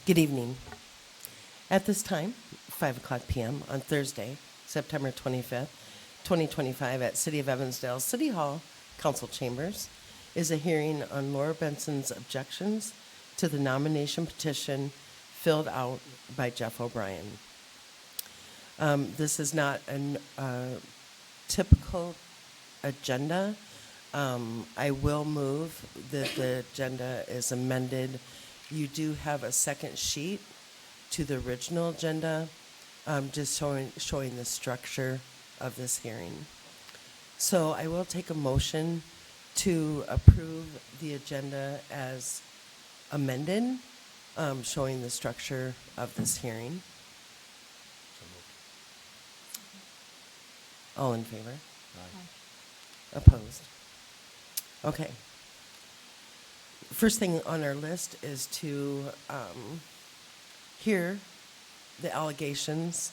Good evening. At this time, 5 o'clock p.m. on Thursday, September 25th, 2025, at City of Evansdale City Hall Council Chambers, is a hearing on Laura Benson's objections to the nomination petition filled out by Jeff O'Brien. This is not a typical agenda. I will move that the agenda is amended. You do have a second sheet to the original agenda, just showing the structure of this hearing. So I will take a motion to approve the agenda as amended, showing the structure of this hearing. All in favor? Opposed? Okay. First thing on our list is to hear the allegations,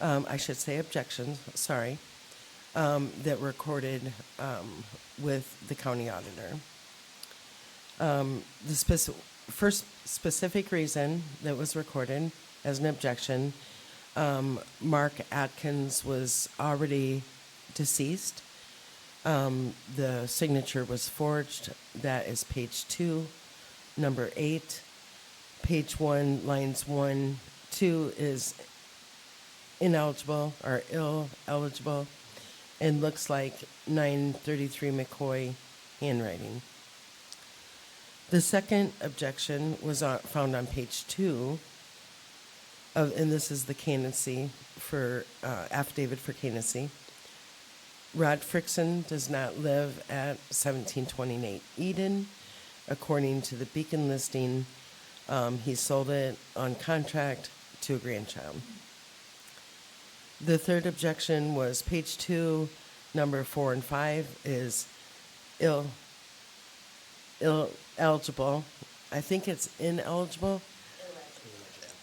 I should say objections, sorry, that were recorded with the county auditor. The first specific reason that was recorded as an objection, Mark Atkins was already deceased. The signature was forged. That is page 2, number 8. Page 1, lines 1, 2 is ineligible or ill eligible and looks like 933 McCoy handwriting. The second objection was found on page 2 and this is the candidacy for affidavit for candidacy. Rod Frickson does not live at 1728 Eden. According to the Beacon listing, he sold it on contract to a grandchild. The third objection was page 2, number 4 and 5 is eligible. I think it's ineligible.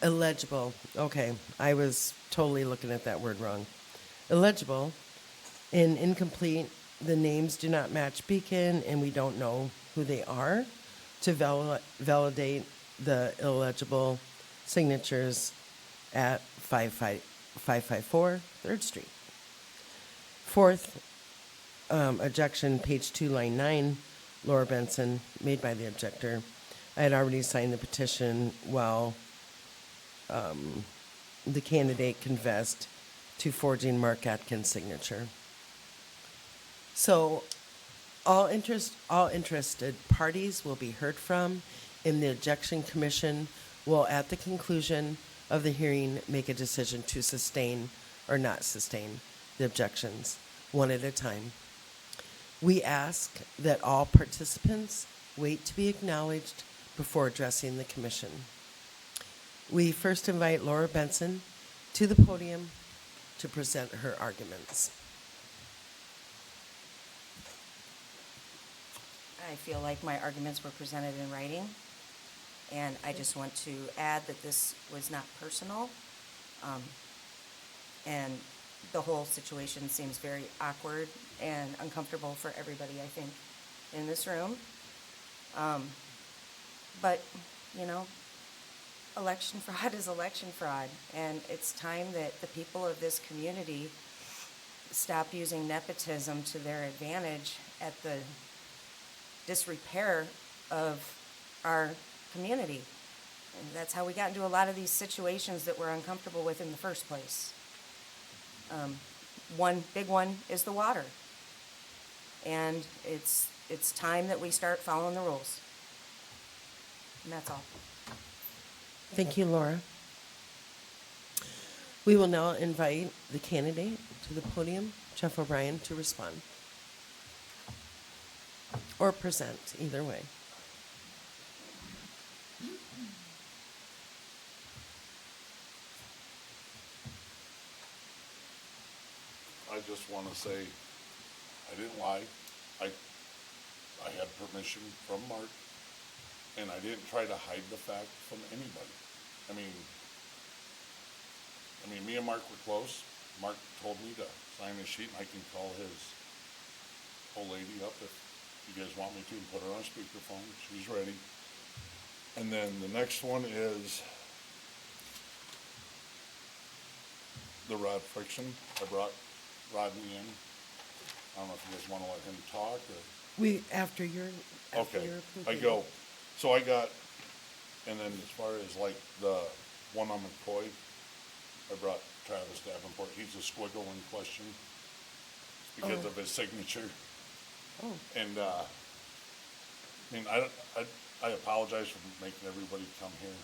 Illegible. Okay, I was totally looking at that word wrong. Illegible and incomplete. The names do not match Beacon, and we don't know who they are to validate the illegible signatures at 554 3rd Street. Fourth objection, page 2, line 9, Laura Benson, made by the objector. I had already signed the petition while the candidate confessed to forging Mark Atkins' signature. So all interested parties will be heard from, and the objection commission will, at the conclusion of the hearing, make a decision to sustain or not sustain the objections one at a time. We ask that all participants wait to be acknowledged before addressing the commission. We first invite Laura Benson to the podium to present her arguments. I feel like my arguments were presented in writing, and I just want to add that this was not personal, and the whole situation seems very awkward and uncomfortable for everybody, I think, in this room. But, you know, election fraud is election fraud, and it's time that the people of this community stop using nepotism to their advantage at the disrepair of our community. And that's how we got into a lot of these situations that we're uncomfortable with in the first place. One big one is the water. And it's time that we start following the rules. And that's all. Thank you, Laura. We will now invite the candidate to the podium, Jeff O'Brien, to respond. Or present, either way. I just want to say, I didn't lie. I had permission from Mark, and I didn't try to hide the fact from anybody. I mean, me and Mark were close. Mark told me to sign a sheet, and I can call his old lady up if you guys want me to and put her on speakerphone. She's ready. And then the next one is the rod friction. I brought Rodney in. I don't know if you guys wanna let him talk or. After your, Okay, I go, so I got, and then as far as like the one on McCoy, I brought Travis Davenport, he's a squiggle in question because Oh. of his signature. Oh, And, I mean, I apologize for making everybody come here.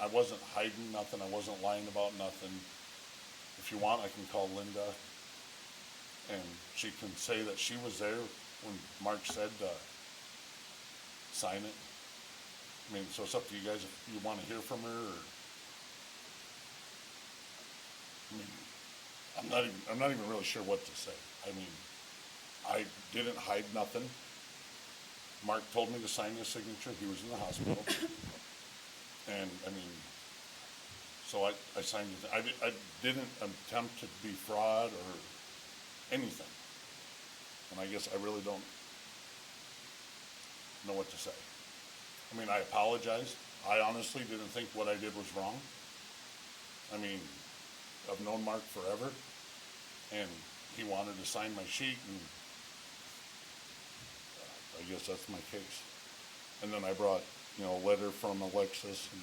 I wasn't hiding nothing, I wasn't lying about nothing. If you want, I can call Linda and she can say that she was there when Mark said, sign it. I mean, so it's up to you guys if you wanna hear from her or. I mean, I'm not even really sure what to say. I mean, I didn't hide nothing. Mark told me to sign his signature, he was in the hospital. And, I mean, so I signed it, I didn't attempt to be fraud or anything. And I guess I really don't know what to say. I mean, I apologize, I honestly didn't think what I did was wrong. I mean, I've known Mark forever, and he wanted to sign my sheet, and I guess that's my case. And then I brought, a letter from Alexis, and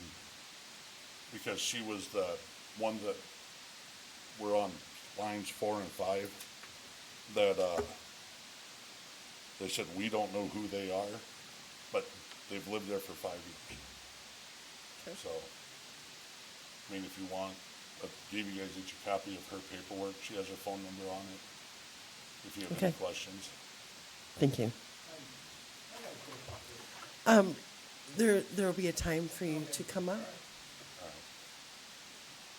because she was the one that were on lines 4 and 5, that, they said, we don't know who they are, but they've lived there for 5 years. So, I mean, if you want, I gave you guys each a copy of her paperwork. She has her phone number on it. If you have any Okay. questions. thank you. There'll be a time for you to come up. All right.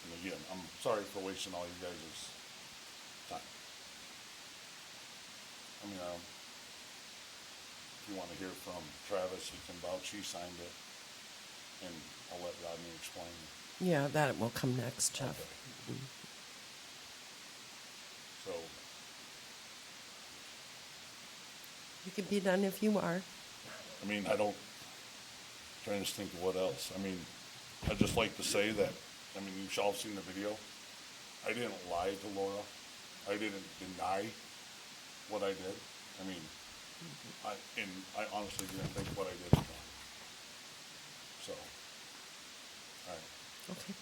And again, I'm sorry for wasting all you guys' time. I mean, if you want to hear from Travis, he can vouch, he signed it. And I'll let Rodney explain. Yeah, that will come next, Jeff. Okay. So, You can be done if you are. I mean, trying to think of what else. I mean, I'd just like to say that, I mean, you've all seen the video. I didn't lie to Laura. I didn't deny what I did. I mean, I honestly didn't think what I did was wrong. So, all right. Okay.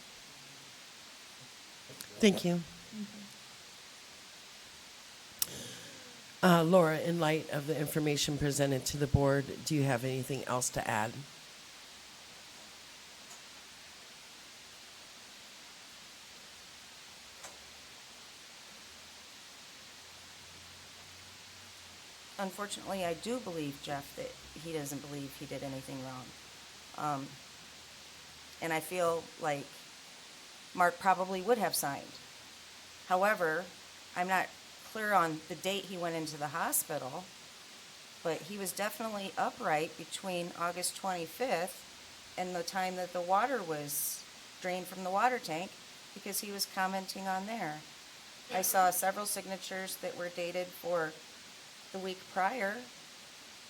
Thank you. Laura, in light of the information presented to the board, do you have anything else to add? Unfortunately, I do believe, Jeff, that he doesn't believe he did anything wrong. And I feel like Mark probably would have signed. However, I'm not clear on the date he went into the hospital, but he was definitely upright between August 25th and the time that the water was drained from the water tank, because he was commenting on there. I saw several signatures that were dated for the week prior.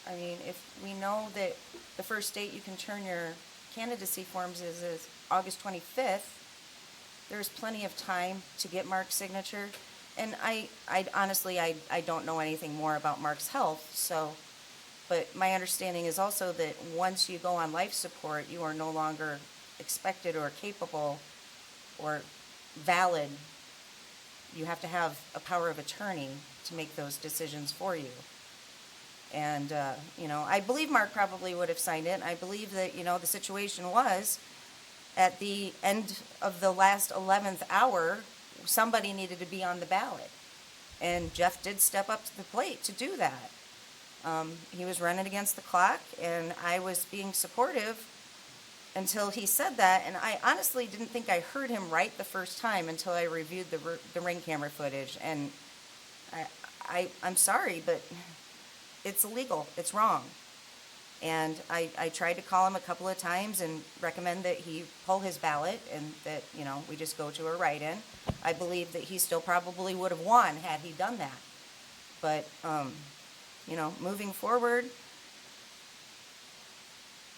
I mean, if we know that the first date you can turn your candidacy forms is August 25th, there's plenty of time to get Mark's signature. And I honestly, I don't know anything more about Mark's health, so, but my understanding is also that once you go on life support, you are no longer expected or capable or valid. You have to have a power of attorney to make those decisions for you. And, I believe Mark probably would have signed it. I believe that, the situation was at the end of the last 11th hour, somebody needed to be on the ballot. And Jeff did step up to the plate to do that. He was running against the clock, and I was being supportive until he said that. And I honestly didn't think I heard him right the first time until I reviewed the ring camera footage. And I'm sorry, but it's illegal. It's wrong. And I tried to call him a couple of times and recommend that he pull his ballot and that, we just go to a write-in. I believe that he still probably would have won had he done that. But, moving forward,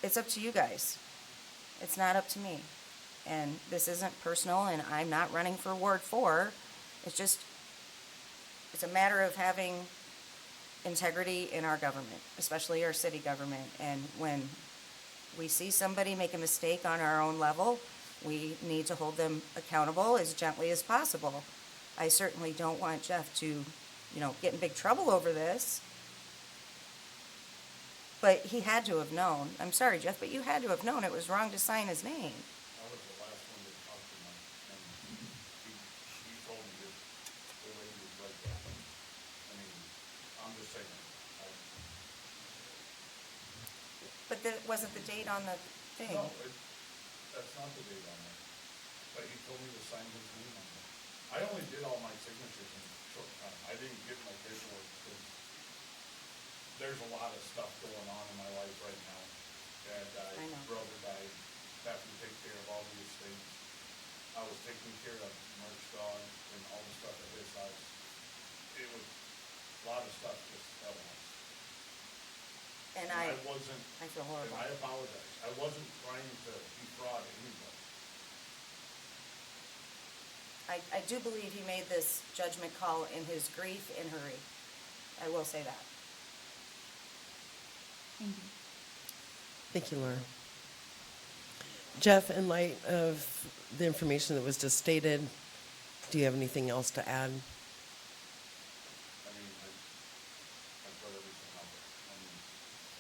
it's up to you guys. It's not up to me. And this isn't personal, and I'm not running for Ward 4. It's just, it's a matter of having integrity in our government, especially our city government. And when we see somebody make a mistake on our own level, we need to hold them accountable as gently as possible. I certainly don't want Jeff to, get in big trouble over this. But he had to have known. I'm sorry, Jeff, but you had to have known it was wrong to sign his name. I was the last one to talk to him, and he told me that the lady was right there. I mean, I'm just saying, But that wasn't the date on the thing. no, that's not the date on there. But he told me to sign his name on it. I only did all my signatures in a short time. I didn't get my paperwork because there's a lot of stuff going on in my life right now. Dad died, I know. brother died, having to take care of all the estates. I was taking care of Mark's dog and all the stuff at his house. It was a lot of stuff just at once. And I I wasn't, feel horrible. and I apologize. I wasn't trying to defraud anybody. I do believe he made this judgment call in his grief and hurry. I will say that. Thank you, Laura. Jeff, in light of the information that was just stated, do you have anything else to add? I mean, I put everything out there. I mean,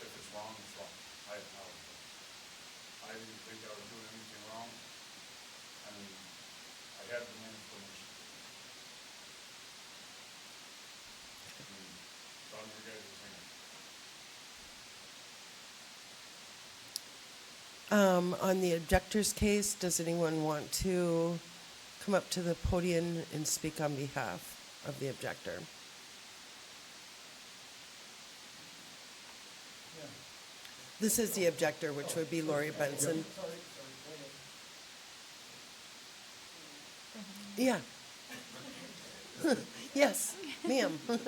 if it's wrong, it's wrong. I apologize. I didn't think I was doing anything wrong. I mean, I had the man's permission. I mean, it's on your guys' hands. On the objector's case, does anyone want to come up to the podium and speak on behalf of the objector? This is the objector, which would be Lori Benson. Yeah. Yes, ma'am. All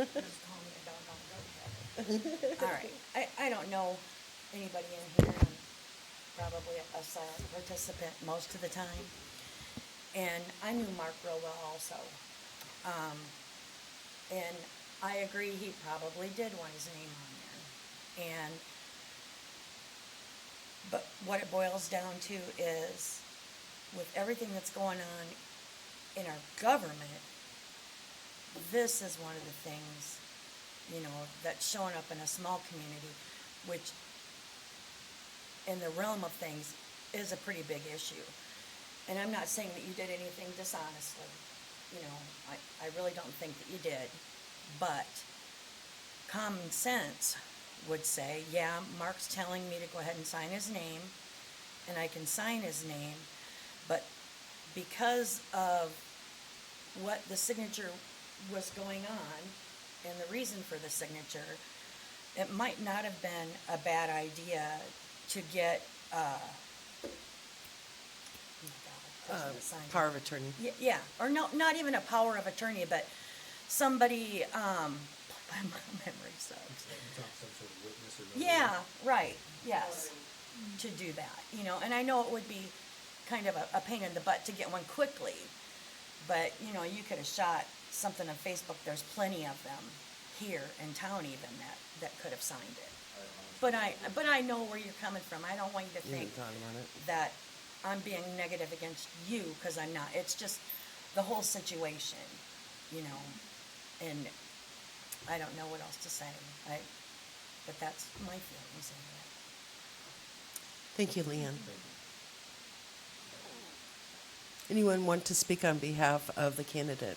right, I don't know anybody in here, I'm probably a silent participant most of the time. And I knew Mark real well also. And I agree, he probably did want his name on there. But what it boils down to is, with everything that's going on in our government, this is one of the things, that's showing up in a small community, which in the realm of things is a pretty big issue. And I'm not saying that you did anything dishonestly, I really don't think that you did. But common sense would say, yeah, Mark's telling me to go ahead and sign his name, and I can sign his name, but because of what the signature was going on and the reason for the signature, it might not have been a bad idea to get, Power of attorney. yeah, or no, not even a power of attorney, but somebody, my memory sucks. Yeah, right, yes, to do that, and I know it would be kind of a pain in the butt to get one quickly, but, you could have shot something on Facebook, there's plenty of them here in town even that could have signed it. But I know where you're coming from, I don't want you to You think haven't thought about it. that I'm being negative against you, because I'm not. It's just the whole situation, and I don't know what else to say. But that's my feelings on it. Thank you, Leanne. Anyone want to speak on behalf of the candidate?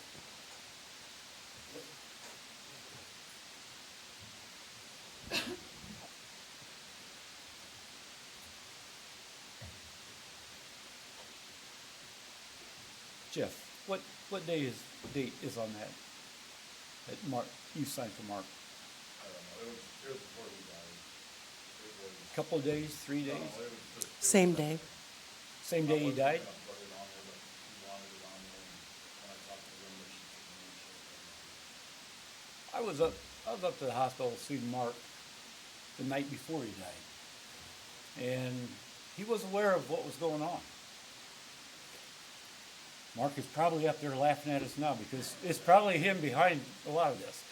Jeff, what date is on that? That Mark, you signed for Mark? I don't know. It was before he died. It was, Couple of days, 3 days? no, it was just. Same day. Same day he died? I wasn't gonna put it on there, but he wanted it on there, and when I talked to Linda, she said, no, I was up to the hospital seeing Mark the night before he died. And he was aware of what was going on. Mark is probably up there laughing at us now because it's probably him behind a lot of this.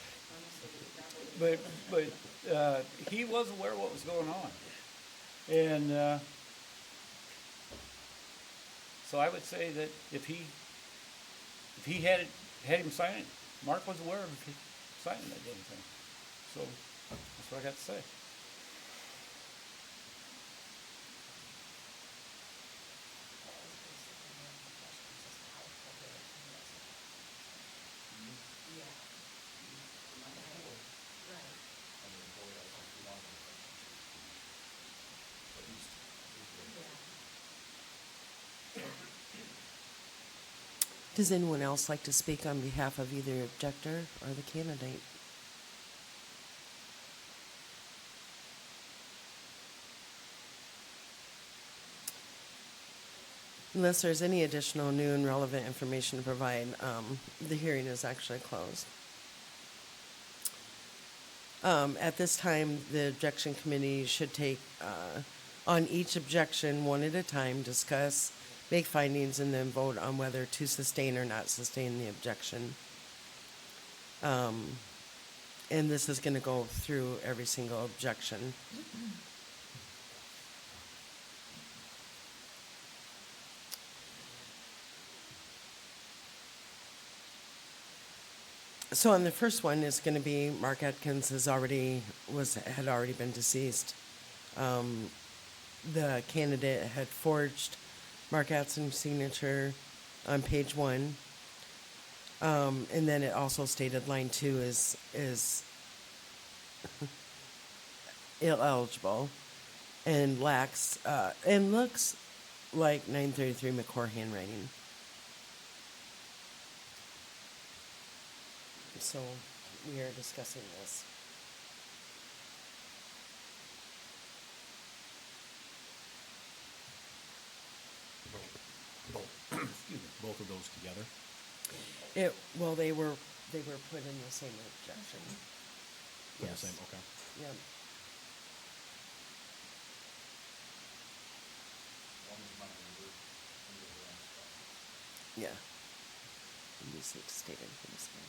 But he was aware of what was going on. And so I would say that if he had him sign it, Mark was aware of him signing that damn thing. So that's what I got to say. Does anyone else like to speak on behalf of either objector or the candidate? Unless there's any additional new and relevant information to provide, the hearing is actually closed. At this time, the objection committee should take, on each objection, one at a time, discuss, make findings, and then vote on whether to sustain or not sustain the objection. And this is gonna go through every single objection. So on the first one, it's gonna be Mark Atkins had already been deceased. The candidate had forged Mark Atkins' signature on page 1. And then it also stated line 2 is ineligible and lacks, and looks like 933 McCord handwriting. So we are discussing this. Both of those together? Well, they were put in the same objection. For the Yes. same, okay. Yep. Yeah. And these need to state in for this one.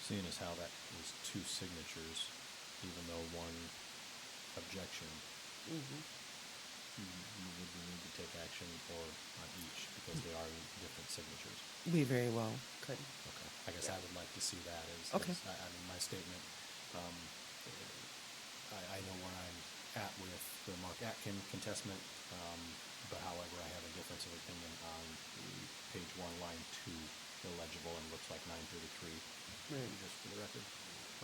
Seeing as how that was 2 signatures, even though one objection, Mm-hmm. you would need to take action or on each because they are different signatures. We very well could. Okay, I guess I would like to see that as, Okay. I mean, my statement, I know where I'm at with the Mark Atkin contestment, but however, I have a difference of opinion on the page 1, line 2, illegible and looks like 933. Right. Just for the record,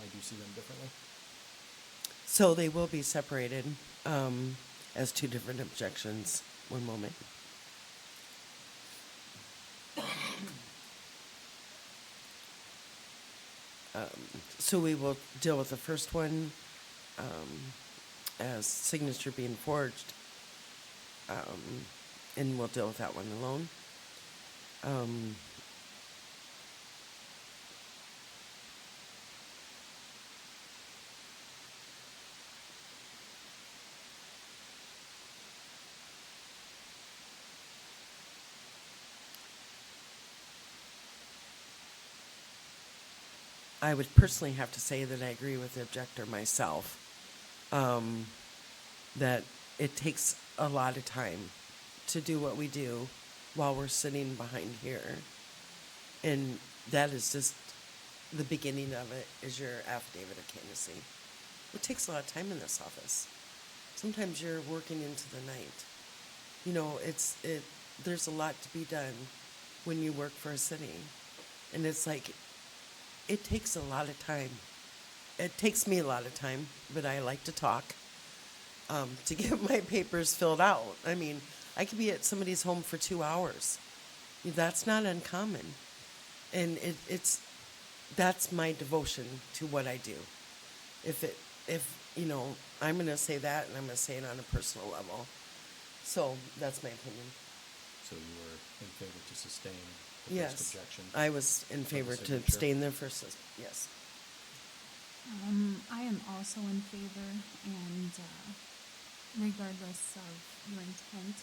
I do see them differently. So they will be separated as 2 different objections. One moment. So we will deal with the first one as signature being forged, and we'll deal with that one alone. I would personally have to say that I agree with the objector myself, that it takes a lot of time to do what we do while we're sitting behind here. And that is just the beginning of it, is your affidavit of candidacy. It takes a lot of time in this office. Sometimes you're working into the night. You know, there's a lot to be done when you work for a city. And it's like, it takes a lot of time. It takes me a lot of time, but I like to talk to get my papers filled out. I mean, I could be at somebody's home for 2 hours. That's not uncommon. And that's my devotion to what I do. If I'm going to say that, and I'm going to say it on a personal level. So that's my opinion. So you were in favor to sustain the Yes. first objection? I was in the favor to signature? abstain there first. Yes. I am also in favor, and regardless of your intent,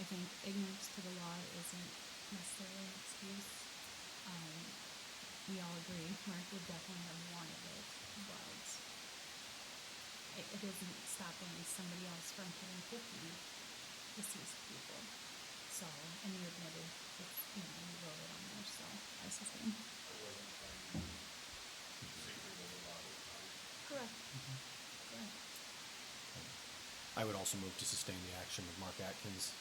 I think ignorance to the law isn't necessarily an excuse. We all agree Mark would definitely have wanted it, but it isn't stopping somebody else from hitting 50 deceased people. So, and you admitted, you wrote it on there, so I sustain. Correct. Correct. I would also move to sustain the action of Mark Atkins.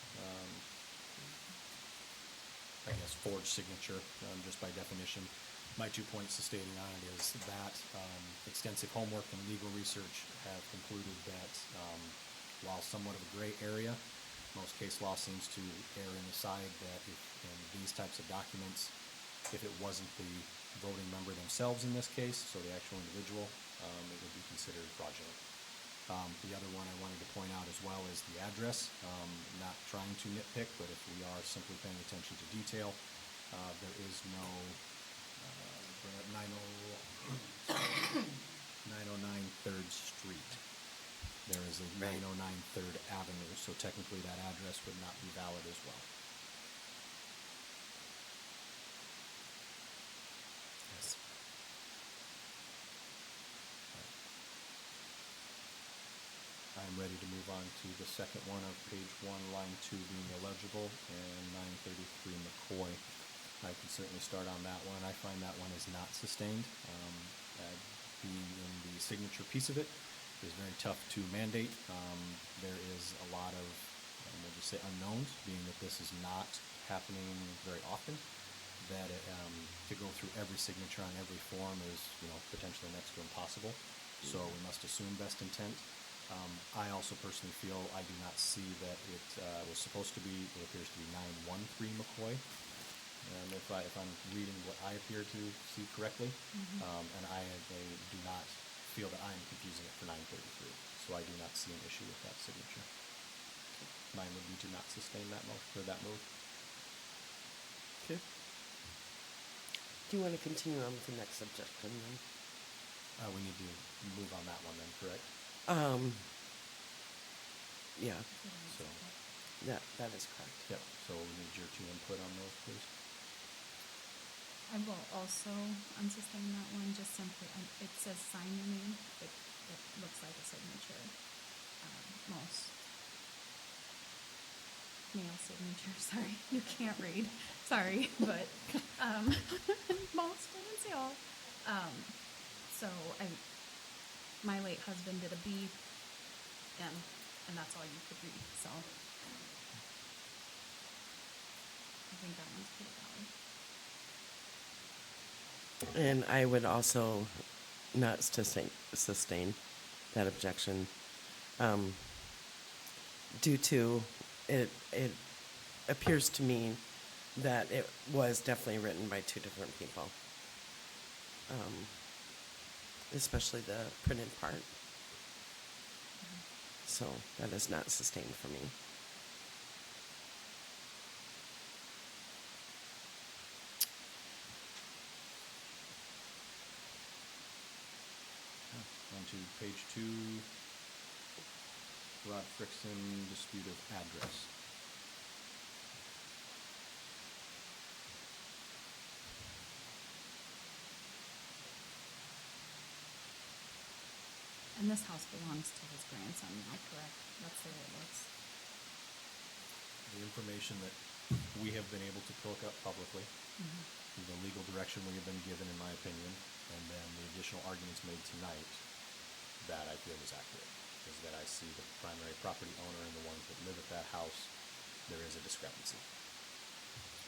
I guess forged signature, just by definition. My 2 points to stating on it is that extensive homework and legal research have concluded that while somewhat of a gray area, most case law seems to err in the side that if in these types of documents, if it wasn't the voting member themselves in this case, so the actual individual, it would be considered fraudulent. The other one I wanted to point out as well is the address. Not trying to nitpick, but if we are simply paying attention to detail, there is no 909 3rd Street. There is a 909 3rd Avenue, so technically that address would not be valid as well. Yes. I'm ready to move on to the second one of page 1, line 2 being illegible, and 933 McCoy. I can certainly start on that one. I find that one is not sustained. Being in the signature piece of it is very tough to mandate. There is a lot of, we'll just say unknowns, being that this is not happening very often, that to go through every signature on every form is, potentially next to impossible. So we must assume best intent. I also personally feel I do not see that it was supposed to be, it appears to be 913 McCoy. If I'm reading what I appear to see correctly, and I do not feel that I'm confusing it for 933, so I do not see an issue with that signature. Mine would be to not sustain that move. Okay. Do you want to continue on with the next objection then? We need to move on that one then, correct? Yeah, So, that is correct. yep, so we need your 2 input on those, please. I will also unsustain that one, just simply, it says sign your name, it looks like a signature. Most male signature, sorry, you can't read, sorry, but, most, I didn't say all. So my late husband did a B, and that's all you could read, so. I think that one's pretty valid. And I would also not sustain that objection, due to it appears to me that it was definitely written by 2 different people, especially the printed part. So that is not sustained for me. On to page 2, Rod Frickson, dispute of address. And this house belongs to his grandson now, correct? That's the way it looks. The information that we have been able to look up publicly, the legal direction we have been given, in my opinion, and then the additional arguments made tonight, that I feel is accurate, is that I see the primary property owner and the ones that live at that house, there is a discrepancy.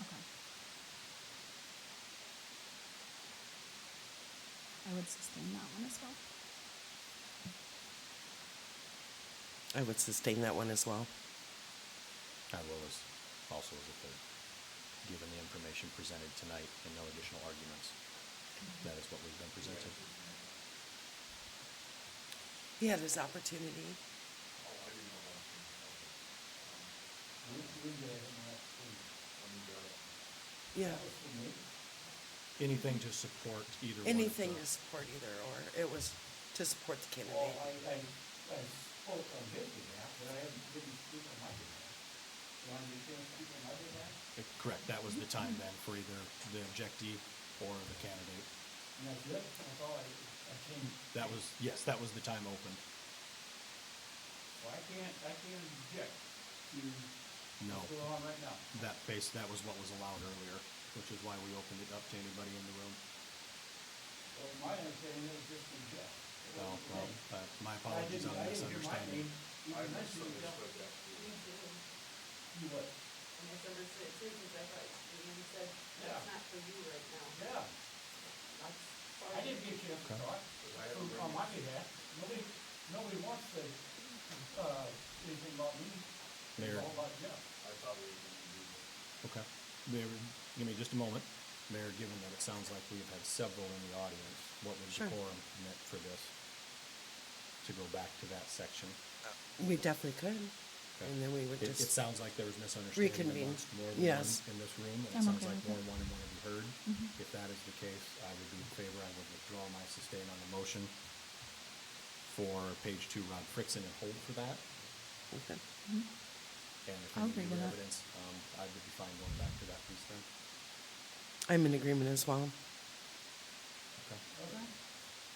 Okay. I would sustain that one as well. I would sustain that one as well. I will also as a third, given the information presented tonight and no additional arguments. That is what we've been presented. He had his opportunity. Yeah, Anything to support either one of anything the- to support either, or it was to support the Well, candidate. I spoke on his behalf, but I didn't speak on my behalf. You want me to speak on my behalf? Correct, that was the time then for either the objectee or the candidate. And that's it? That's all I came, That was, yes, that was the time open. well, I can't object to No, what's going on right now. that was what was allowed earlier, which is why we opened it up to anybody in the room. Well, my understanding is just object. Well, my apologies on the misunderstanding. I misunderstood that. You what? I misunderstood too, because I thought you said Yeah. that's not for you right now. Yeah, That's I didn't get you to Okay. talk on my behalf. Nobody wants to, anything about me. It's Mayor. all about Jeff. I thought we were gonna do that. Okay. Mayor, give me just a moment. Mayor, given that it sounds like we've had several in the audience, what would the Sure. quorum permit for this? To go back to that section? We definitely could, Okay. and then we would It just, sounds like there was misunderstanding reconvene. amongst more than one Yes. in this room. And it I'm sounds okay like with more that. than one want to be heard. If that is the case, I would be in favor. I would withdraw my sustain on the motion for page 2, Rod Frickson, and hold for that. okay. And if I'll any agree new with that. evidence, I would be fine going back to that piece then. I'm in agreement as well. Okay.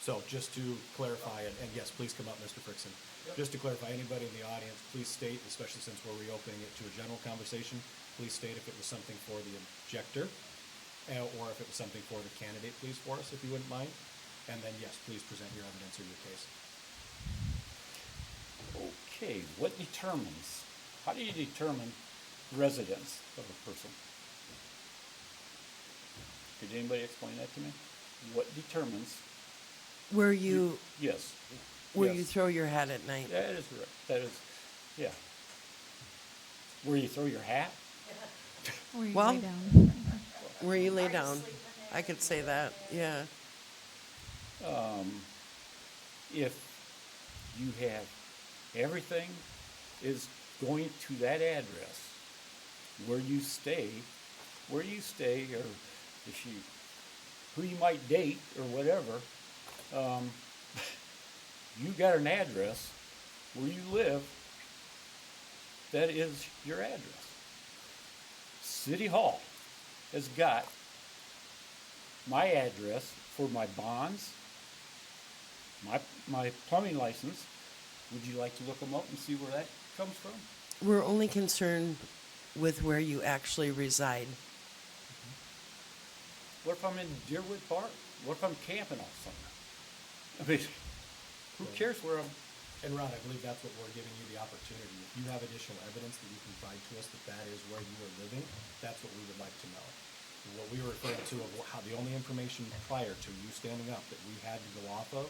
So just to clarify, and yes, please come up, Mr. Frickson. Just to clarify, anybody in the audience, please state, especially since we're reopening it to a general conversation, please state if it was something for the objector, or if it was something for the candidate, please, for us, if you wouldn't mind. And then, yes, please present your evidence or your case. Okay, how do you determine residence of a person? Could anybody explain that to me? What determines, Where you, yes. where you yes. throw your hat at night. That is right, that is, yeah. Where you throw your hat? Or you Well- lay down. Where you lay down. I could say that, yeah. If you have, everything is going to that address, where you stay, or if you, who you might date, or whatever, you got an address where you live, that is your address. City Hall has got my address for my bonds, my plumbing license. Would you like to look them up and see where that comes from? We're only concerned with where you actually reside. What if I'm in Deerwood Park? What if I'm camping all summer? I mean, who cares where I'm? And Ron, I believe that's what we're giving you the opportunity. If you have additional evidence that you can provide to us that that is where you are living, that's what we would like to know. What we were referring to of how the only information prior to you standing up that we had to go off of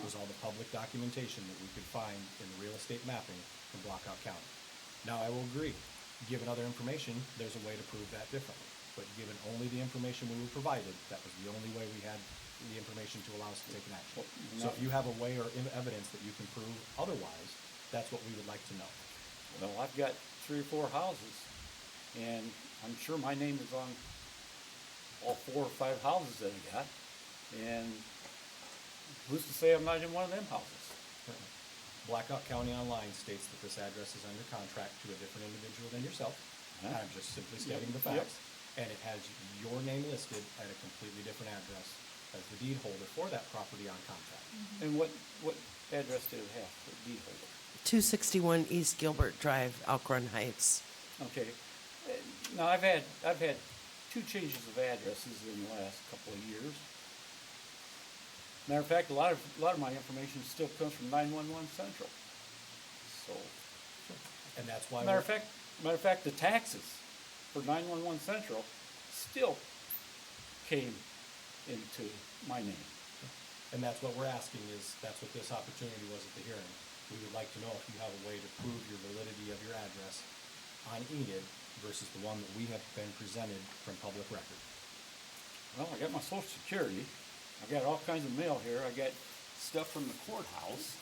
was all the public documentation that we could find in the real estate mapping from Blackhawk County. Now, I will agree, given other information, there's a way to prove that differently. But given only the information we were provided, that was the only way we had the information to allow us to take an action. So if you have a way or evidence that you can prove otherwise, that's what we would like to know. Well, I've got 3 or 4 houses, and I'm sure my name is on all 4 or 5 houses that I got. And who's to say I'm not in one of them houses? Blackhawk County Online states that this address is under contract to a different individual than yourself. Huh? I'm just simply stating the Yep. facts. And it has your name listed at a completely different address as the deed holder for that property on contract. And what address did it have for deed holder? 261 East Gilbert Drive, Elkhorn Heights. Okay. Now, I've had 2 changes of addresses in the last couple of years. Matter of fact, a lot of my information still comes from 911 Central. So, And that's why. matter of fact, the taxes for 911 Central still came into my name. And that's what we're asking is, that's what this opportunity was at the hearing. We would like to know if you have a way to prove your validity of your address on Enid versus the one that we have been presented from public record? Well, I got my social security, I got all kinds of mail here, I got stuff from the courthouse,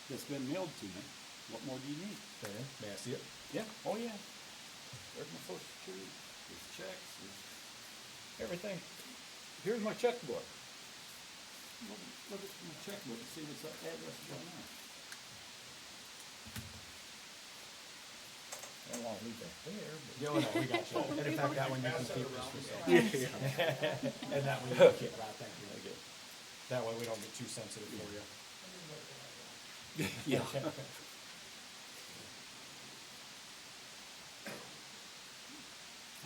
that's been mailed to me. What more do you need? Okay, may I see it? Yeah, oh yeah. There's my social security, there's checks, there's everything. Here's my checkbook. Look at my checkbook and see what's that address is on there. I don't wanna leave that there, but. Yeah, well, no, we got you. And in fact, that one you can keep just for yourself. And that one you can keep, Rod, thank you. Okay. That way we don't get too sensitive for you. Yeah.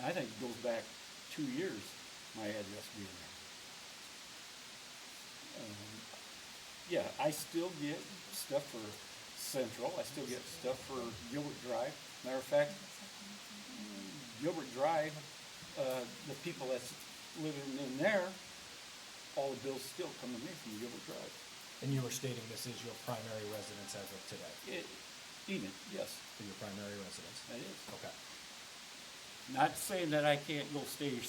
I think it goes back 2 years, my address being there. Yeah, I still get stuff for Central, I still get stuff for Gilbert Drive. Matter of fact, Gilbert Drive, the people that's living in there, all the bills still come to me from Gilbert Drive. And you were stating this is your primary residence as of today, Even, yes, for your primary residence? that is. Okay. Not saying that I can't go stay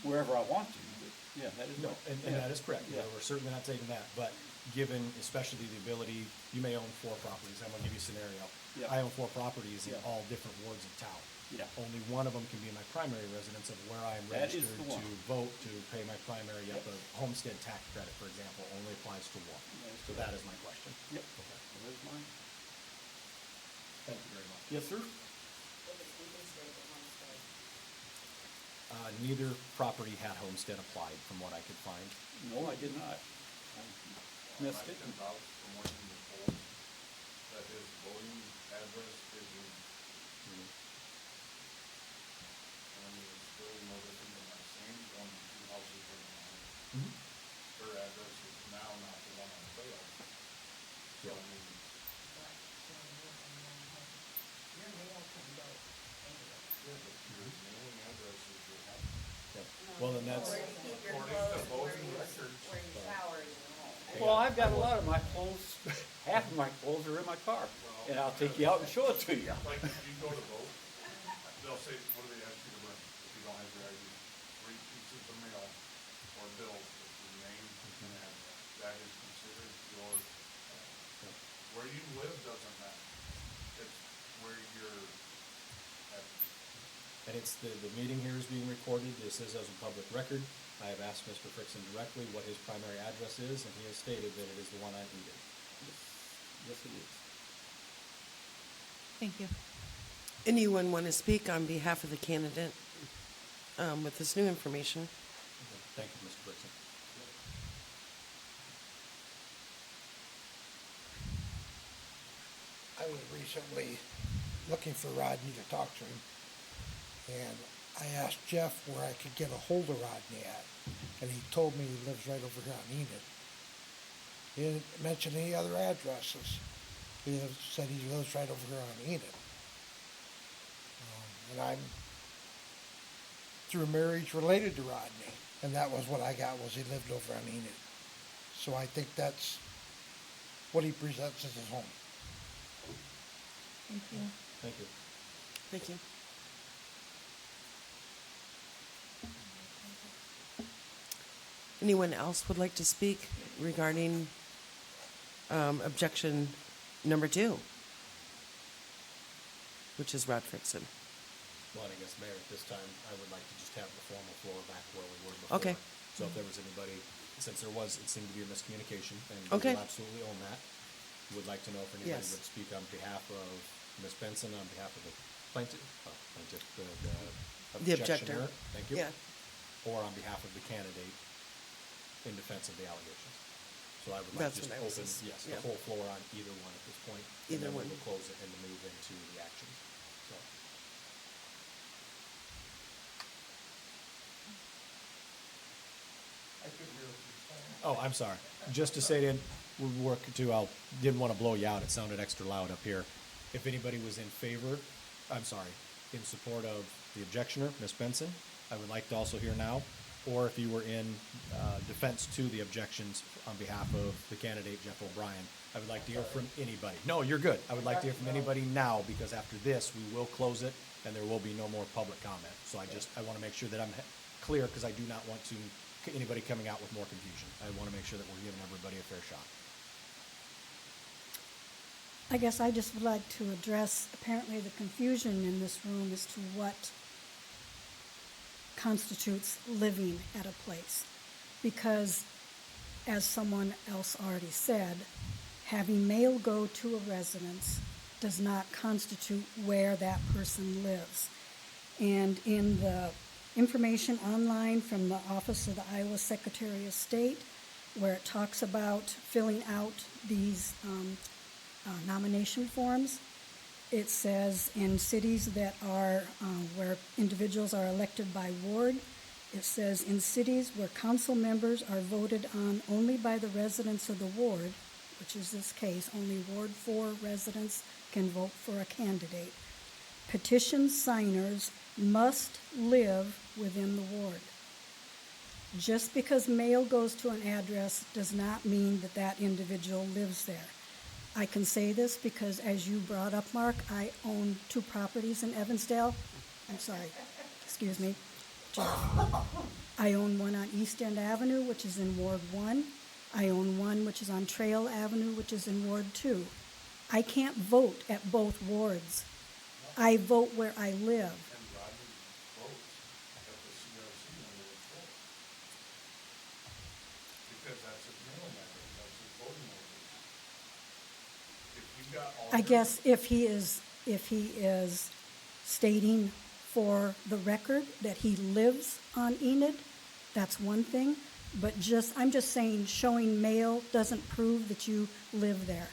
wherever I want to, but yeah, that is. No, and yeah. that is correct. Yeah. We're certainly not taking that, but given especially the ability, you may own 4 properties. I'm gonna give you a scenario. Yeah. I own 4 properties in Yeah. all different wards of town. Yeah. Only one of them can be my primary residence of where I am That is registered the to one. vote, to pay my primary, Yep. a homestead tax credit, for example, only applies to one. That is So correct. that is my question. Yep. Okay. There's mine. Thank you very much. Yes, sir? Neither property had homestead applied, from what I could find. No, I did not. I missed I it. can vouch from what you were told, that his voting address is in, and he was still noticing that my same one, 2 houses in line. Her address is now not the one on file. So, I mean, Your mail comes out anyway. yeah, but your mailing address is your house. Yep. Well, then that's, Where you keep your According to clothes, voting records. where you shower is your home. Well, I've got a lot of my clothes, half of my clothes are in my car, and I'll take you out and show it to you. Like, if you go to vote, they'll say, what do they ask you to bring if you don't have your ID? 3 pieces of mail or bills with your name and address. That is considered your, where you live doesn't matter. It's where you're at. and it's, the meeting here is being recorded. This is as a public record. I have asked Mr. Frickson directly what his primary address is, and he has stated that it is the one I needed. Yes, it is. Thank you. Anyone want to speak on behalf of the candidate with this new information? Thank you, Mr. Frickson. I was recently looking for Rodney to talk to him, and I asked Jeff where I could get a hold of Rodney at, and he told me he lives right over here on Enid. He didn't mention any other addresses. Said he lives right over here on Enid. And I'm through marriage related to Rodney, and that was what I got, was he lived over on Enid. So I think that's what he presents as his home. Thank you. Thank you. Thank you. Anyone else would like to speak regarding objection number 2, which is Rod Frickson? Well, I guess, Mayor, at this time, I would like to just have the formal floor back where we were before. Okay. So if there was anybody, since it seemed to be a miscommunication, and Okay. we will absolutely own that, would like to know if anybody Yes. would speak on behalf of Ms. Benson, on behalf of the plaintiff, The objector. objectioner, thank you. Yeah. Or on behalf of the candidate in defense of the allegations. So I would like That's just what I was open, just- yes, the yeah. whole floor on either one at this point. Either And one. then we will close it and move into the action, so. Oh, I'm sorry. Just to say then, we work to, didn't want to blow you out. It sounded extra loud up here. If anybody was in favor, in support of the objectioner, Ms. Benson, I would like to also hear now, or if you were in defense to the objections on behalf of the candidate Jeff O'Brien. I would like to hear from anybody. No, you're good. I would like to hear from anybody now, because after this, we will close it and there will be no more public comment. So I want to make sure that I'm clear, because I do not want anybody coming out with more confusion. I want to make sure that we're giving everybody a fair shot. I guess I just would like to address apparently the confusion in this room as to what constitutes living at a place. Because, as someone else already said, having mail go to a residence does not constitute where that person lives. And in the information online from the Office of the Iowa Secretary of State, where it talks about filling out these nomination forms, it says in cities that are where individuals are elected by ward, it says in cities where council members are voted on only by the residents of the ward, which is this case, only Ward 4 residents can vote for a candidate. Petition signers must live within the ward. Just because mail goes to an address does not mean that that individual lives there. I can say this because, as you brought up, Mark, I own 2 properties in Evansdale. I'm sorry, excuse me, Jeff. I own one on East End Avenue, which is in Ward 1. I own one which is on Trail Avenue, which is in Ward 2. I can't vote at both wards. I vote where I live. And Rodney votes at the CRC on Ward 4. Because that's his mail method, that's his voting location. If you got all I your- guess if he is stating for the record that he lives on Enid, that's one thing. But I'm just saying showing mail doesn't prove that you live there.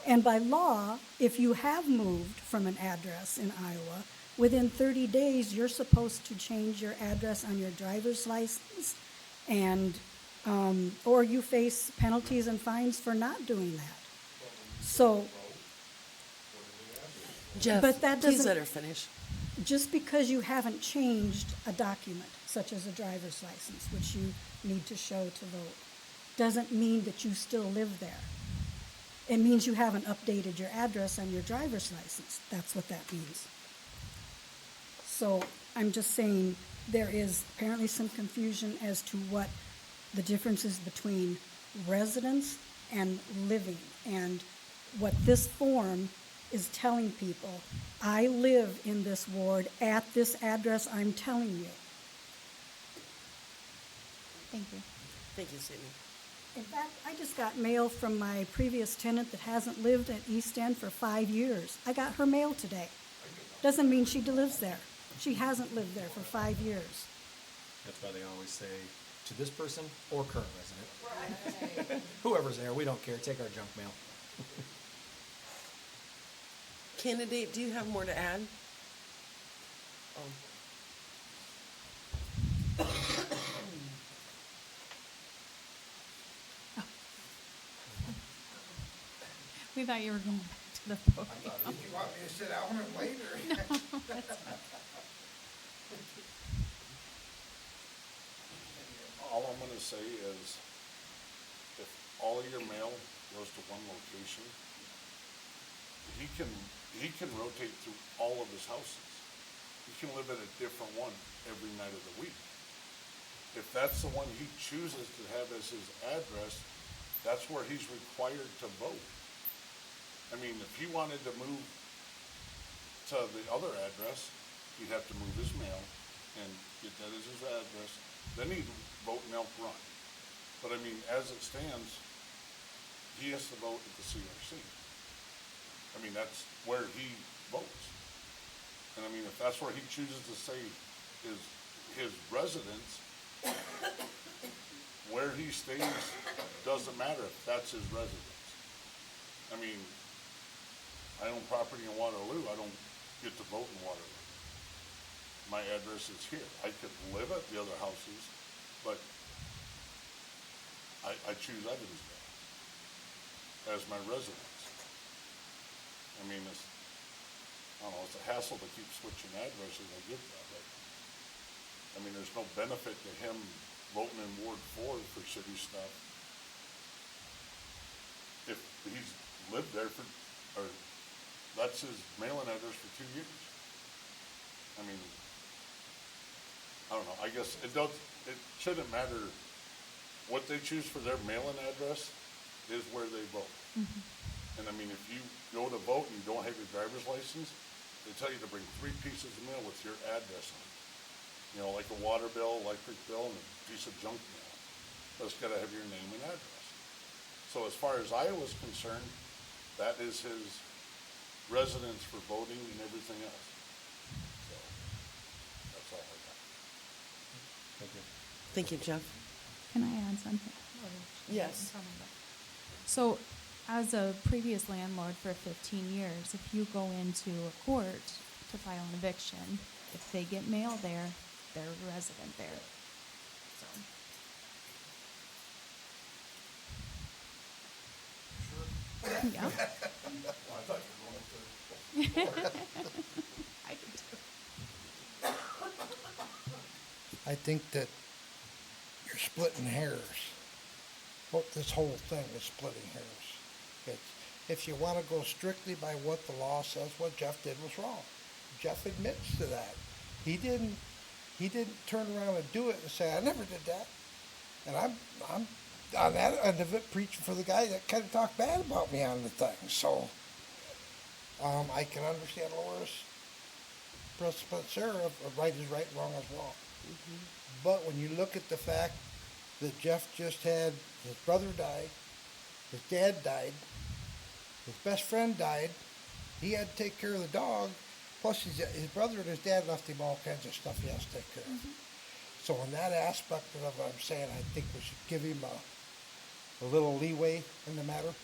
And by law, if you have moved from an address in Iowa, within 30 days, you're supposed to change your address on your driver's license, and or you face penalties and fines for not doing that. So Jeff, But that please doesn't- let her finish. just because you haven't changed a document, such as a driver's license, which you need to show to vote, doesn't mean that you still live there. It means you haven't updated your address on your driver's license. That's what that means. So I'm just saying there is apparently some confusion as to what the difference is between residence and living. And what this form is telling people, I live in this ward at this address I'm telling you. Thank you. Thank you, Sydney. In fact, I just got mail from my previous tenant that hasn't lived at East End for 5 years. I got her mail today. Doesn't mean she lives there. She hasn't lived there for 5 years. That's why they always say, to this person or current resident. Whoever's there, we don't care, take our junk mail. Candidate, do you have more to add? Oh. We thought you were going back to the podium. Did you want me to sit down and wait, or? All I'm gonna say is, if all of your mail goes to one location, he can rotate through all of his houses. He can live at a different one every night of the week. If that's the one he chooses to have as his address, that's where he's required to vote. I mean, if he wanted to move to the other address, he'd have to move his mail and get that as his address, then he'd vote in Elk Run. But I mean, as it stands, he has to vote at the CRC. I mean, that's where he votes. And I mean, if that's where he chooses to say his residence, where he stays doesn't matter if that's his residence. I mean, I own property in Waterloo, I don't get to vote in Waterloo. My address is here. I could live at the other houses, but I choose Evansdale as my residence. I mean, it's, I don't know, it's a hassle to keep switching addresses, I get that, but, I mean, there's no benefit to him voting in Ward 4 for city stuff, if he's lived there for, or that's his mailing address for 2 years. I mean, I don't know, I guess it shouldn't matter what they choose for their mailing address is where they vote. And I mean, if you go to vote and you don't have your driver's license, they tell you to bring 3 pieces of mail with your address on it. You know, like a water bill, electric bill, and a piece of junk mail. But it's gotta have your name and address. So as far as Iowa's concerned, that is his residence for voting and everything else. So, that's all I got. Thank you. Thank you, Jeff. Can I add something? Yes. So, as a previous landlord for 15 years, if you go into a court to file an eviction, if they get mail there, they're a resident there. So. Yeah. I do too. I think that you're splitting hairs. Well, this whole thing is splitting hairs. If you want to go strictly by what the law says, what Jeff did was wrong. Jeff admits to that. He didn't turn around and do it and say, I never did that. And I'm on that end of it preaching for the guy that kind of talked bad about me on the thing. So I can understand Laura's precedent there of right is right, wrong is wrong. But when you look at the fact that Jeff just had his brother die, his dad died, his best friend died, he had to take care of the dog, plus his brother and his dad left him all kinds of stuff he has to take care of. So in that aspect of it, I'm saying I think we should give him a little leeway in the matter.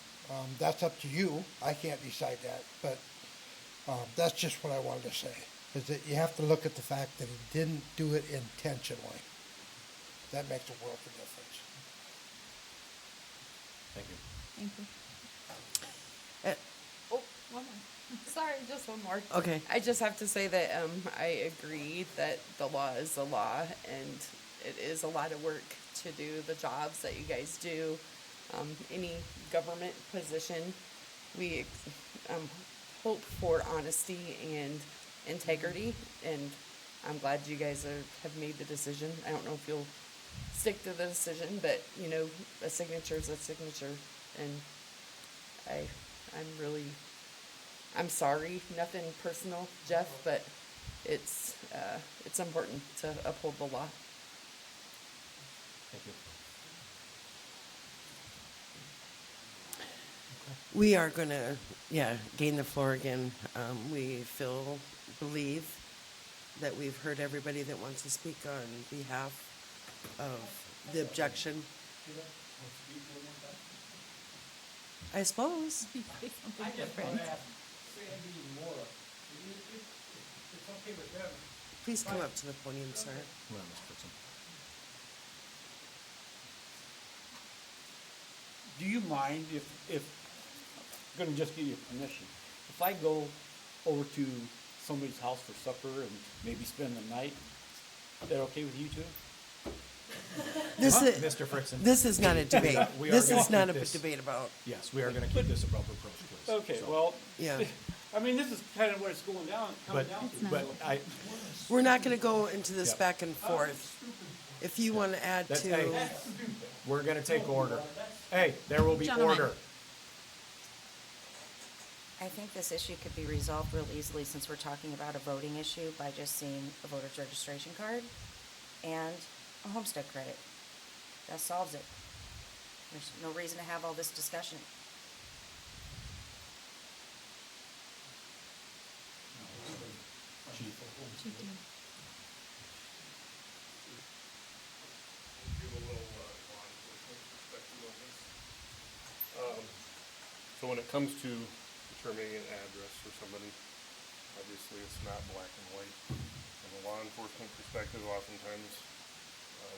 That's up to you. I can't decide that, but that's just what I wanted to say, is that you have to look at the fact that he didn't do it intentionally. That makes a world of difference. Thank you. Thank you. Oh, one more. Sorry, just one more. Okay. I just have to say that I agree that the law is the law, and it is a lot of work to do the jobs that you guys do. Any government position, we hope for honesty and integrity, and I'm glad you guys have made the decision. I don't know if you'll stick to the decision, but you know, a signature is a signature, and I'm sorry, nothing personal, Jeff, but it's important to uphold the law. Thank you. We are going to, gain the floor again. We believe that we've heard everybody that wants to speak on behalf of the objection. I suppose. Something different. Sandy and Laura, it's okay with them. Please come up to the podium, sir. Well, Ms. Fritzen. Do you mind if, I'm gonna just give you permission, if I go over to somebody's house for supper and maybe spend the night, is that okay with you two? Mr. Fritzen. This is not a debate. We are This gonna is not a keep this- debate about, Yes, we are gonna keep this above reproach, please. Okay, So- well, yeah. I mean, this is kind of what it's coming down to. But I, We're not going to go into this Yep. back and forth. If you want to add that's, to, hey, we're gonna take order. Hey, there will be Gentlemen. order. I think this issue could be resolved real easily since we're talking about a voting issue by just seeing a voter's registration card and a homestead credit. That solves it. There's no reason to have all this discussion. Chief Dean. Give a little law enforcement perspective on this. So when it comes to determining an address for somebody, obviously it's not black and white. From a law enforcement perspective, oftentimes,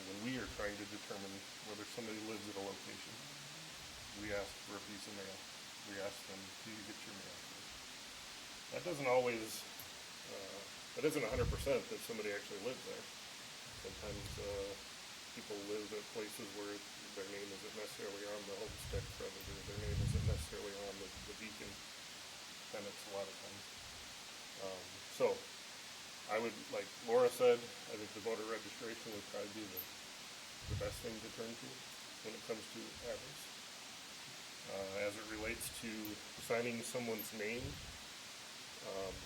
when we are trying to determine whether somebody lives at a location, we ask for a piece of mail. We ask them, do you get your mail? That doesn't always, that isn't 100% that somebody actually lives there. Sometimes, people live at places where their name isn't necessarily on the homestead credit, or their name isn't necessarily on the Beacon tenants a lot of times. So, I would, like Laura said, I think the voter registration would probably be the best thing to turn to when it comes to address. As it relates to signing someone's name,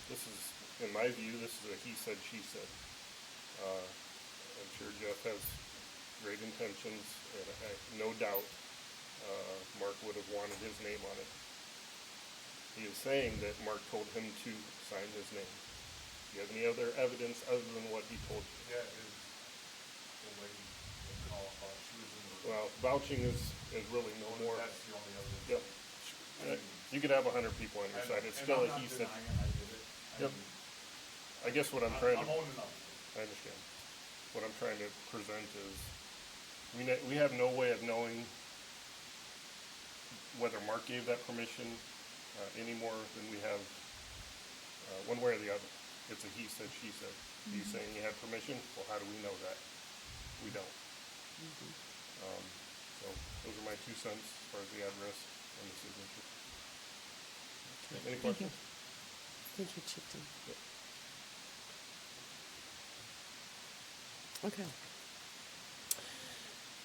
this is, in my view, this is a he said, she said. I'm sure Jeff has great intentions, and no doubt Mark would have wanted his name on it. He is saying that Mark told him to sign his name. Do you have any other evidence other than what he told you? Yeah, the lady in call, she was in the. Well, vouching is really no more. That's the only evidence. Yep. You could have 100 people on your side, it's still a he said. Yep. I guess what I'm trying to. I'm owning up. I understand. What I'm trying to present is, we have no way of knowing whether Mark gave that permission any more than we have one way or the other. It's a he said, she said. He's saying he had permission, well, how do we know that? We don't. So those are my 2 cents as far as the address and the signature. Any questions? Thank you, Chieftain. Yep. Okay.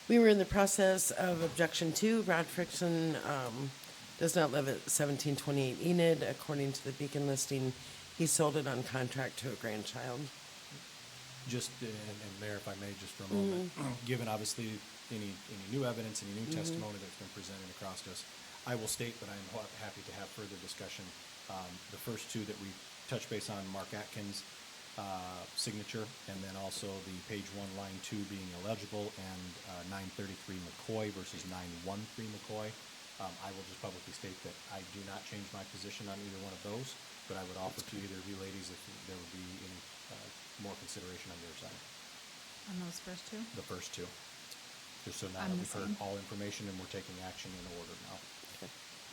We were in the process of objection 2. Rod Frickson does not live at 1728 Enid. According to the Beacon listing, he sold it on contract to a grandchild. Just, and Mayor, if I may, just for a moment, given obviously any new evidence, any new testimony that's been presented across us, I will state that I am happy to have further discussion. The first 2 that we touch base on, Mark Atkins' signature, and then also the page 1, line 2 being illegible, and 933 McCoy versus 913 McCoy. I will just publicly state that I do not change my position on either one of those, but I would offer to either of you ladies if there would be any more consideration on your side. On those first two? The first 2. Just so now I'm that the we've heard same. all information and we're taking action in order now.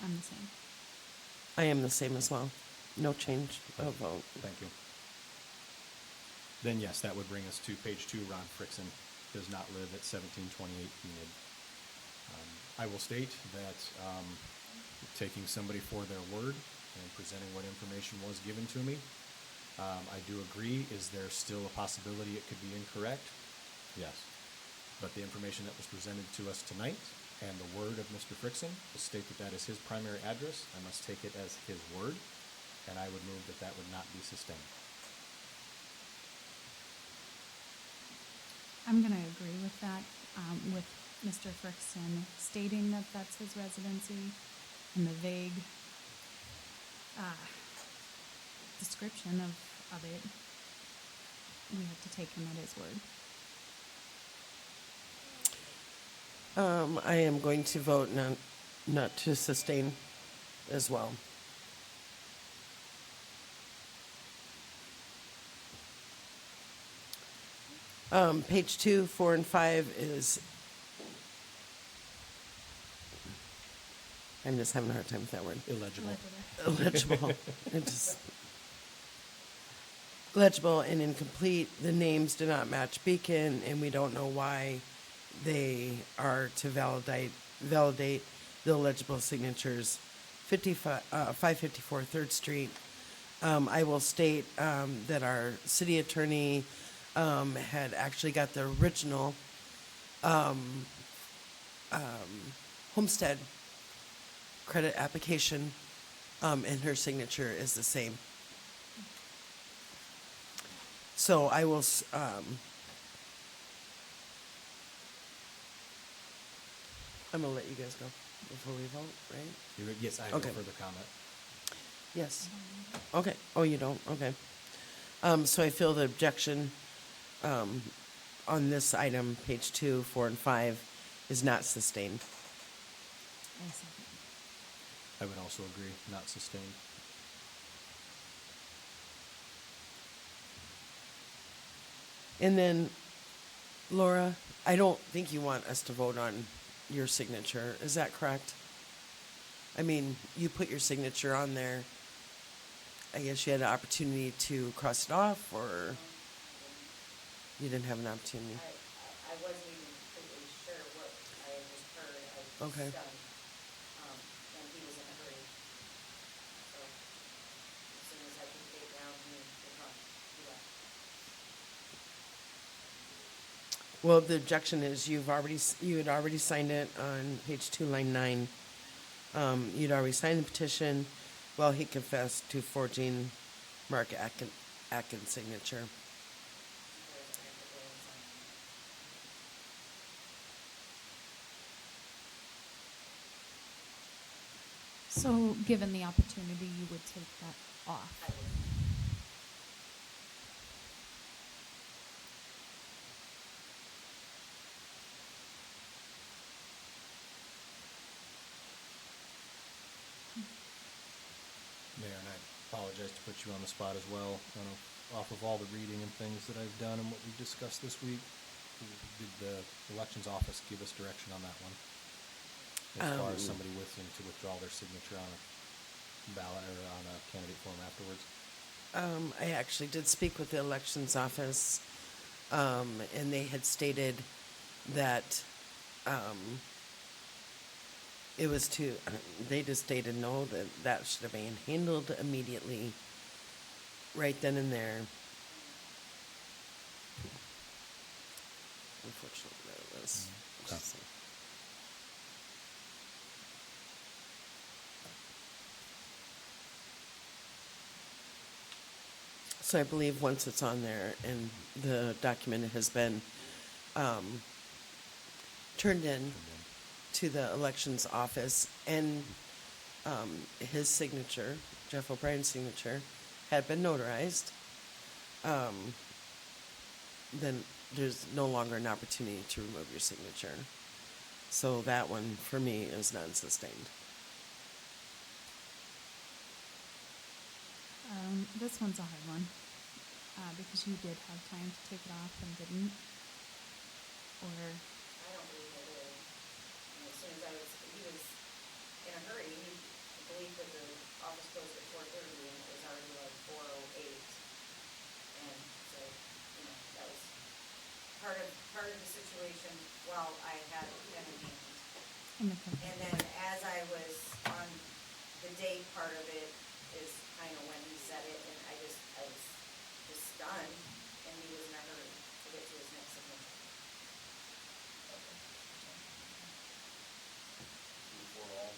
I'm the same. I am the same as well. No change of vote. Thank you. Then yes, that would bring us to page 2. Ron Frickson does not live at 1728 Enid. I will state that taking somebody for their word and presenting what information was given to me, I do agree. Is there still a possibility it could be incorrect? Yes. But the information that was presented to us tonight and the word of Mr. Frickson will state that that is his primary address. I must take it as his word, and I would move that that would not be sustained. I'm gonna agree with that, with Mr. Frickson stating that that's his residency, and the vague, description of it. We have to take him at his word. I am going to vote not to sustain as well. Page 2, 4, and 5 is, I'm just having a hard time with that word. Illegible. Illegible. It just, legible and incomplete. The names do not match Beacon, and we don't know why they are to validate the illegible signatures. 554 3rd Street. I will state that our city attorney had actually got the original homestead credit application, and her signature is the same. So I will, I'm gonna let you guys go before we vote, right? Yes, I have Okay. no further comment. Yes. Okay. Oh, you don't? Okay. So I feel the objection on this item, page 2, 4, and 5, is not sustained. I second. I would also agree, not sustained. And then, Laura, I don't think you want us to vote on your signature. Is that correct? I mean, you put your signature on there. I guess you had an opportunity to cross it off, or you didn't have an opportunity? I wasn't even Okay. Done. And he was in a hurry. So, as soon as I put the date down, he left. Well, the objection is you had already signed it on page 2, line 9. You'd already signed the petition. Well, he confessed to forging Mark Atkins' signature. Because I had to go and sign it. So, given the opportunity, you would take that off. I would. Mayor, and I apologize to put you on the spot as well. I know, off of all the reading and things that I've done and what we've discussed this week, did the elections office give us direction on that one? As far as somebody wishing to withdraw their signature on a ballot or on a candidate form afterwards? I actually did speak with the elections office, and they had stated that it was they just stated no, that should have been handled immediately, right then and there. Unfortunately, that was. Okay. So I believe once it's on there and the document has been turned in to the elections office and his signature, Jeff O'Brien's signature, had been notarized, then there's no longer an opportunity to remove your signature. So that one, for me, is non-sustained. This one's a hard one, because you did have time to take it off and didn't. Or, I don't believe I did. And as soon as he was in a hurry, he believed that the office closed at 4:30 and it was already like 4:08. And so, that was part of the situation while I had it pen in hand. in the And then as I was on the date part of it is kind of when he said it, and I was just stunned, and he was in a hurry to get to his next signature. Before all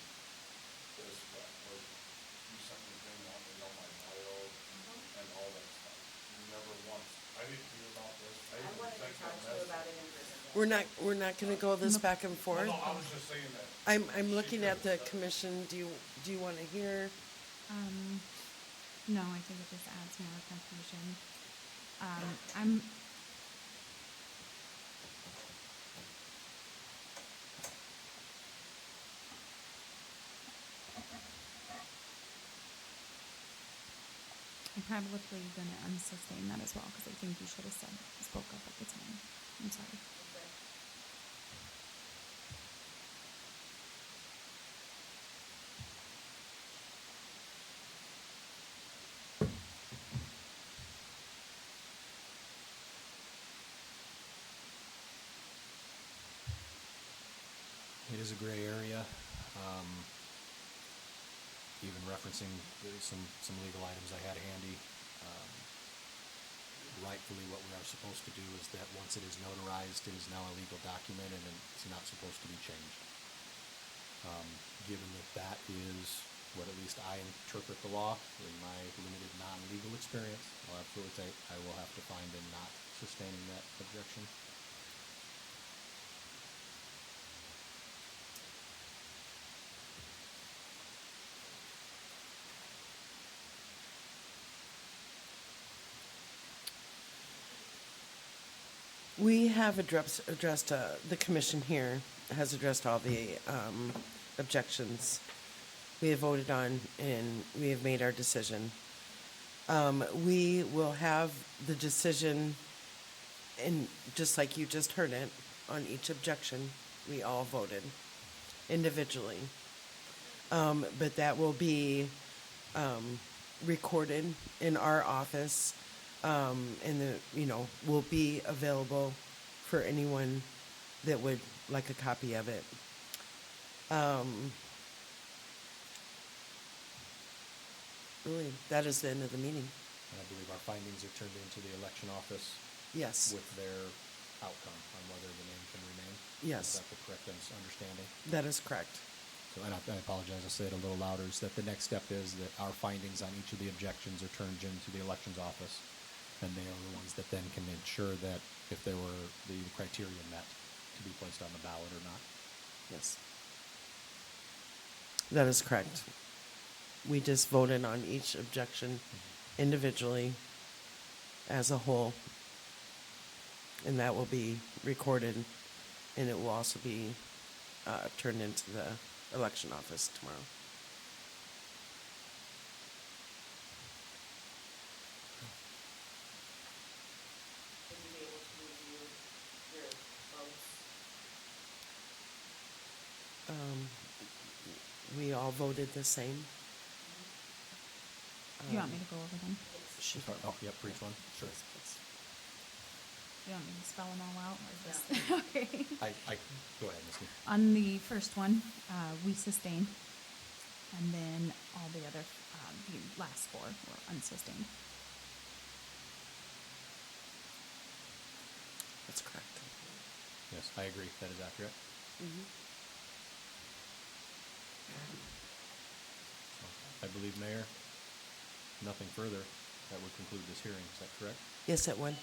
this, was you sent me thing out, you know, my bio and all that stuff. You never once, I didn't hear about this. I wanted to sent talk to you about it in person. We're not going to go this back and forth. No, I was just saying that. I'm looking at the commission. Do you want to hear? no, I think it just adds more confusion. I'm, I'm probably gonna unsustain that as well, because I think you should have spoke up at the time. I'm sorry. It is a gray area. Even referencing some legal items I had handy. Rightfully, what we are supposed to do is that once it is notarized, it is now a legal document and it's not supposed to be changed. Given that is what at least I interpret the law in my limited non-legal experience, I'll absolutely say I will have to find in not sustaining that objection. We have addressed the commission here has addressed all the objections we have voted on, and we have made our decision. We will have the decision, and just like you just heard it, on each objection, we all voted individually. But that will be recorded in our office, and will be available for anyone that would like a copy of it. Really, that is the end of the meeting. And I believe our findings are turned into the election office Yes, with their outcome on whether the name can remain. Yes. Is that the correct understanding? that is correct. So, and I apologize, I'll say it a little louder, is that the next step is that our findings on each of the objections are turned into the elections office. And they are the ones that then can ensure that if there were the criteria met to be placed on the ballot or not. Yes. That is correct. We just voted on each objection individually as a whole. And that will be recorded, and it will also be turned into the election office tomorrow. Will you be able to review your votes? We all voted the same. You want me to go over them? She- Oh, yep, for each one, sure. You want me to spell them all out or just? Okay. Go ahead, Misty. On the first one, we sustained, and then all the other, the last four were unsustained. That's correct. Yes, I agree, that is accurate. So, I believe, Mayor, nothing further, that would conclude this hearing, is that correct? Yes, it would.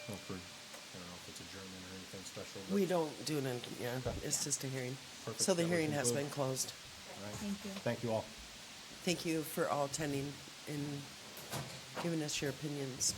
Well, I don't know if it's adjournment or anything special. but- We don't do it in, yeah, Okay. it's just a hearing. Perfect. So the That would hearing has conclude. been closed. All right. Thank you. Thank you all. Thank you for all attending and giving us your opinions.